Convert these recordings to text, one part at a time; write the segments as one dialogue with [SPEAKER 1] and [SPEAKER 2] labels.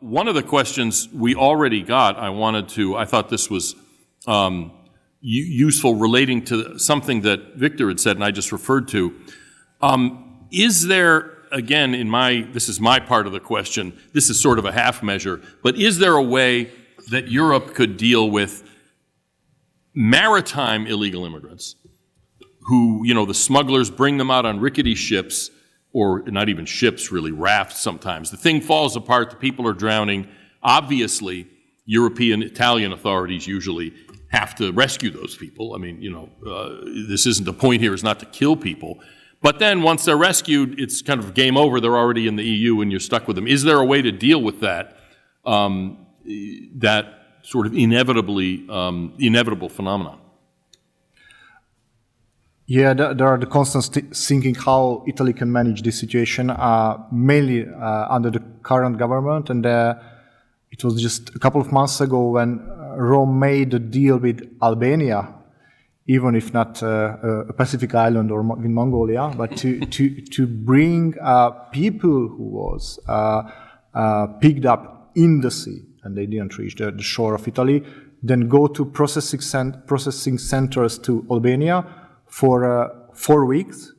[SPEAKER 1] One of the questions we already got, I thought this was useful relating to something that Victor had said and I just referred to. Is there, again, this is my part of the question, this is sort of a half measure, but is there a way that Europe could deal with maritime illegal immigrants who, the smugglers bring them out on rickety ships, or not even ships really, rafts sometimes. The thing falls apart, the people are drowning. Obviously, European, Italian authorities usually have to rescue those people. I mean, the point here is not to kill people. But then once they're rescued, it's kind of game over. They're already in the EU and you're stuck with them. Is there a way to deal with that, that sort of inevitable phenomenon?
[SPEAKER 2] Yeah, there are the constant thinking how Italy can manage this situation, mainly under the current government. And it was just a couple of months ago when Rome made a deal with Albania, even if not a Pacific island or in Mongolia, but to bring people who was picked up in the sea and they didn't reach the shore of Italy, then go to processing centers to Albania for 4 weeks.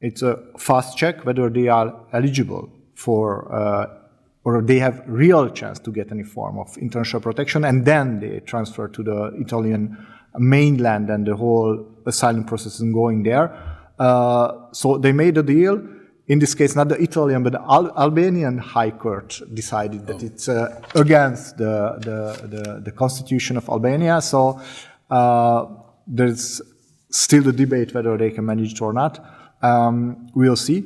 [SPEAKER 2] It's a fast check whether they are eligible for or they have real chance to get any form of international protection, and then they transfer to the Italian mainland and the whole asylum process is going there. So they made a deal. In this case, not the Italian, but the Albanian High Court decided that it's against the constitution of Albania. So there's still the debate whether they can manage it or not. We'll see.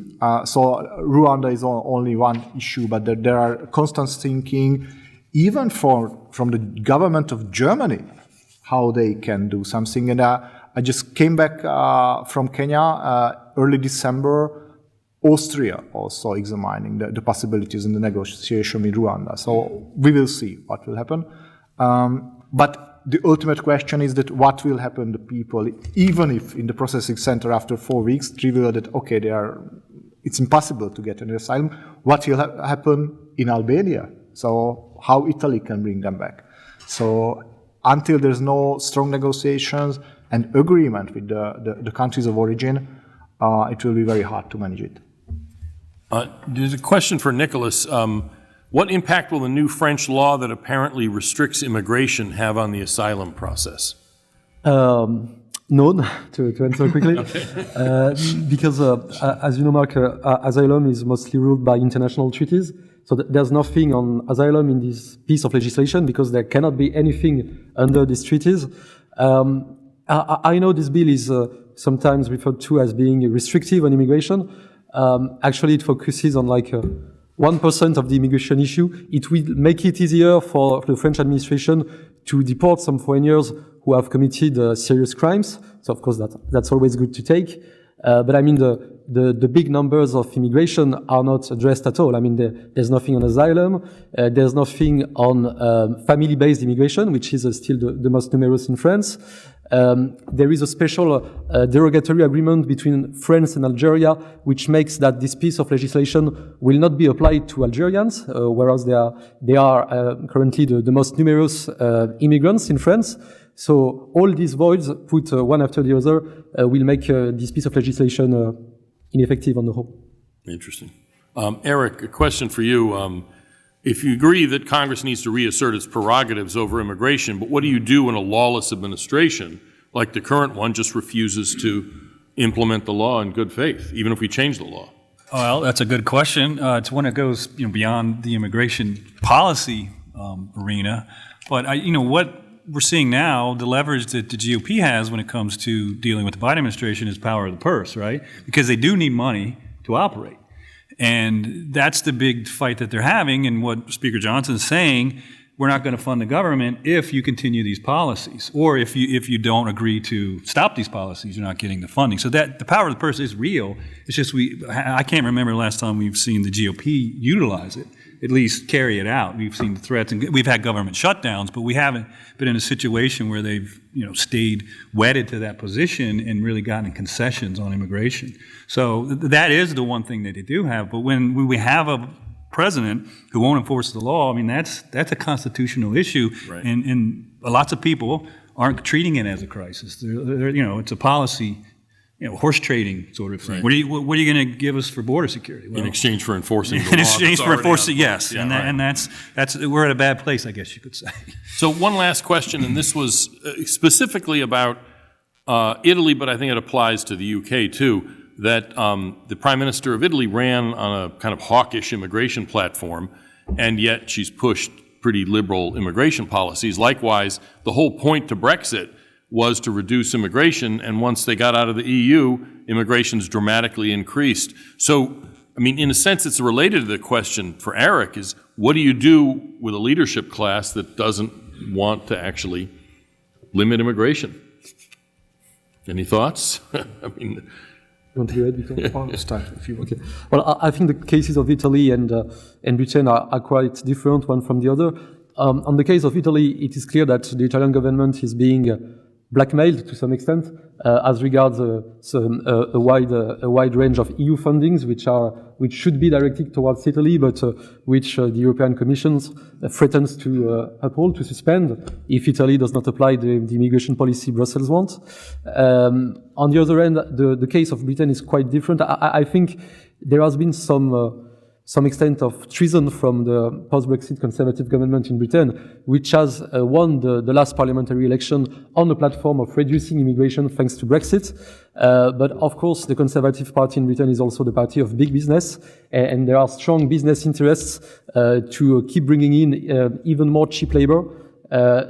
[SPEAKER 2] So Rwanda is only one issue, but there are constant thinking, even from the government of Germany, how they can do something. And I just came back from Kenya early December. Austria also examining the possibilities in the negotiation with Rwanda. So we will see what will happen. But the ultimate question is that what will happen to people, even if in the processing center after 4 weeks reveal that, okay, it's impossible to get an asylum, what will happen in Albania? So how Italy can bring them back? So until there's no strong negotiations and agreement with the countries of origin, it will be very hard to manage it.
[SPEAKER 1] There's a question for Nicholas. What impact will the new French law that apparently restricts immigration have on the asylum process?
[SPEAKER 3] None, to answer quickly. Because, as you know, Mark, asylum is mostly ruled by international treaties. So there's nothing on asylum in this piece of legislation because there cannot be anything under these treaties. I know this bill is sometimes referred to as being restrictive on immigration. Actually, it focuses on 1% of the immigration issue. It will make it easier for the French administration to deport some foreigners who have committed serious crimes. So, of course, that's always good to take. But I mean, the big numbers of immigration are not addressed at all. I mean, there's nothing on asylum. There's nothing on family-based immigration, which is still the most numerous in France. There is a special derogatory agreement between France and Algeria, which makes that this piece of legislation will not be applied to Algerians, whereas they are currently the most numerous immigrants in France. So all these voids, put one after the other, will make this piece of legislation ineffective on the whole.
[SPEAKER 1] Interesting. Eric, a question for you. If you agree that Congress needs to reassert its prerogatives over immigration, but what do you do when a lawless administration, like the current one, just refuses to implement the law in good faith, even if we change the law?
[SPEAKER 4] Well, that's a good question. It's one that goes beyond the immigration policy arena. But what we're seeing now, the leverage that the GOP has when it comes to dealing with the Biden administration is power of the purse, right? Because they do need money to operate. And that's the big fight that they're having. And what Speaker Johnson is saying, we're not going to fund the government if you continue these policies, or if you don't agree to stop these policies, you're not getting the funding. So that the power of the purse is real. It's just I can't remember the last time we've seen the GOP utilize it, at least carry it out. We've seen the threats, and we've had government shutdowns, but we haven't been in a situation where they've stayed wedded to that position and really gotten concessions on immigration. So that is the one thing that they do have. But when we have president who won't enforce the law, I mean, that's a constitutional issue,
[SPEAKER 1] Right.
[SPEAKER 4] and lots of people aren't treating it as a crisis. They're, it's a policy, horse trading sort of thing.
[SPEAKER 1] Right.
[SPEAKER 4] What are you going to give us for border security?
[SPEAKER 1] In
[SPEAKER 4] Well,
[SPEAKER 1] exchange for enforcing the law.
[SPEAKER 4] in exchange
[SPEAKER 1] that's
[SPEAKER 4] for
[SPEAKER 1] already
[SPEAKER 4] enforcing,
[SPEAKER 1] on the
[SPEAKER 4] yes,
[SPEAKER 1] books. Yeah,
[SPEAKER 4] and,
[SPEAKER 1] right.
[SPEAKER 4] and that's we're at a bad place, I guess you could say.
[SPEAKER 1] So one last question, and this was specifically about Italy, but I think it applies to the UK too, that the Prime Minister of Italy ran on a kind of hawkish immigration platform, and yet she's pushed pretty liberal immigration policies. Likewise, the whole point to Brexit was to reduce immigration, and once they got out of the EU, immigration's dramatically increased. So, I mean, in a sense, it's related to the question for Eric is, what do you do with a leadership class that doesn't want to actually limit immigration? Any thoughts? I mean,
[SPEAKER 3] You want to go ahead, Victor?
[SPEAKER 2] I'll start if you want.
[SPEAKER 3] Okay. Well, I think the cases of Italy and Britain are quite different one from the other. On the case of Italy, it is clear that the Italian government is being blackmailed to some extent as regards a wide range of EU fundings, which should be directed towards Italy, but which the European Commission threatens to uphold, to suspend, if Italy does not apply the immigration policy Brussels wants. On the other end, the case of Britain is quite different. I think there has been some extent of treason from the post-Brexit Conservative government in Britain, which has won the last parliamentary election on the platform of reducing immigration thanks to Brexit. But of course, the Conservative Party in Britain is also the party of big business, and there are strong business interests to keep bringing in even more cheap labor.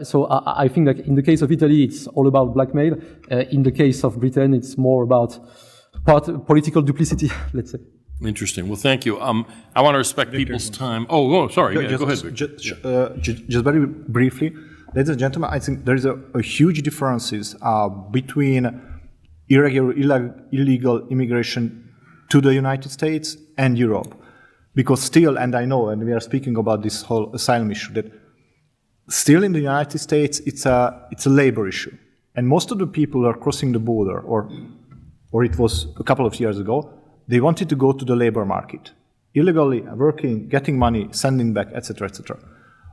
[SPEAKER 3] So I think that in the case of Italy, it's all about blackmail. In the case of Britain, it's more about political duplicity, let's say.
[SPEAKER 1] interesting. Well, thank you. I want to respect people's time. Oh, sorry. Yeah, go ahead, Victor.
[SPEAKER 2] Just very briefly, ladies and gentlemen, I think there is a huge differences between irregular, illegal immigration to the United States and Europe. Because still, and I know, and we are speaking about this whole asylum issue, that still in the United States, it's a labor issue. And most of the people are crossing the border, or it was a couple of years ago, they wanted to go to the labor market, illegally working, getting money, sending back, etc., etc.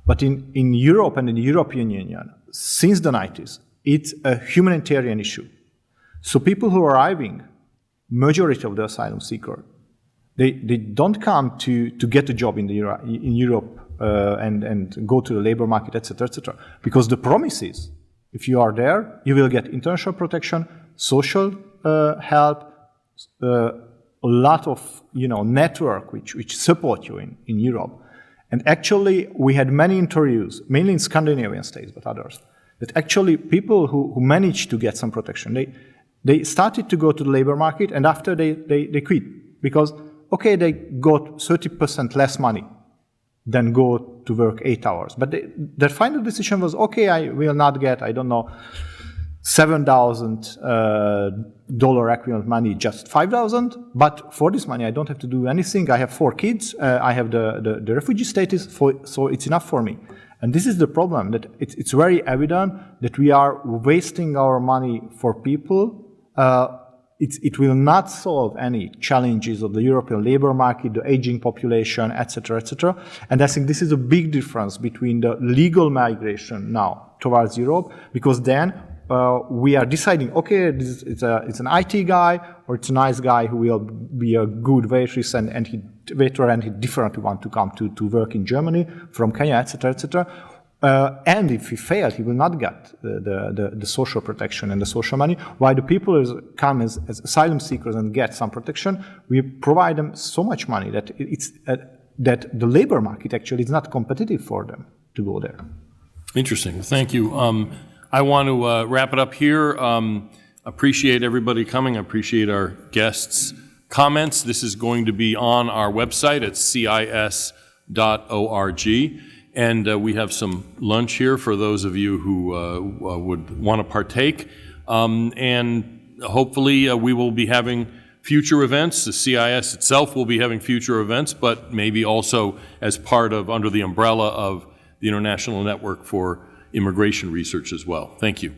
[SPEAKER 2] But in Europe and in the European Union, since the 90s, it's a humanitarian issue. So people who are arriving, majority of the asylum seekers, they don't come to get a job in Europe and go to the labor market, etc., etc. Because the promise is, if you are there, you will get international protection, social help, a lot of network which support you in Europe. And actually, we had many interviews, mainly in Scandinavian states, but others, that actually people who managed to get some protection, they started to go to the labor market, and after they quit because, okay, they got 30% less money than go to work 8 hours. But their final decision was, okay, I will not get, I don't know, $7,000 equivalent money, just $5,000. But for this money, I don't have to do anything. I have 4 kids. I have the refugee status, so it's enough for me. And this is the problem, that it's very evident that we are wasting our money for people. It will not solve any challenges of the European labor market, the aging population, etc., etc. And I think this is a big difference between the legal migration now towards Europe, because then we are deciding, okay, it's an IT guy, or it's a nice guy who will be a good waitress and he differently want to come to work in Germany from Kenya, etc., etc. And if he failed, he will not get the social protection and the social money. While the people come as asylum seekers and get some protection, we provide them so much money that that the labor market actually is not competitive for them to go there.
[SPEAKER 1] Interesting. Thank you. I want to wrap it up here. Appreciate everybody coming. I appreciate our guests' comments. This is going to be on our website at cis.org. And we have some lunch here for those of you who would want to partake. And hopefully we will be having future events. The CIS itself will be having future events, but maybe also as part of, under the umbrella of the International Network for Immigration Research as well. Thank you.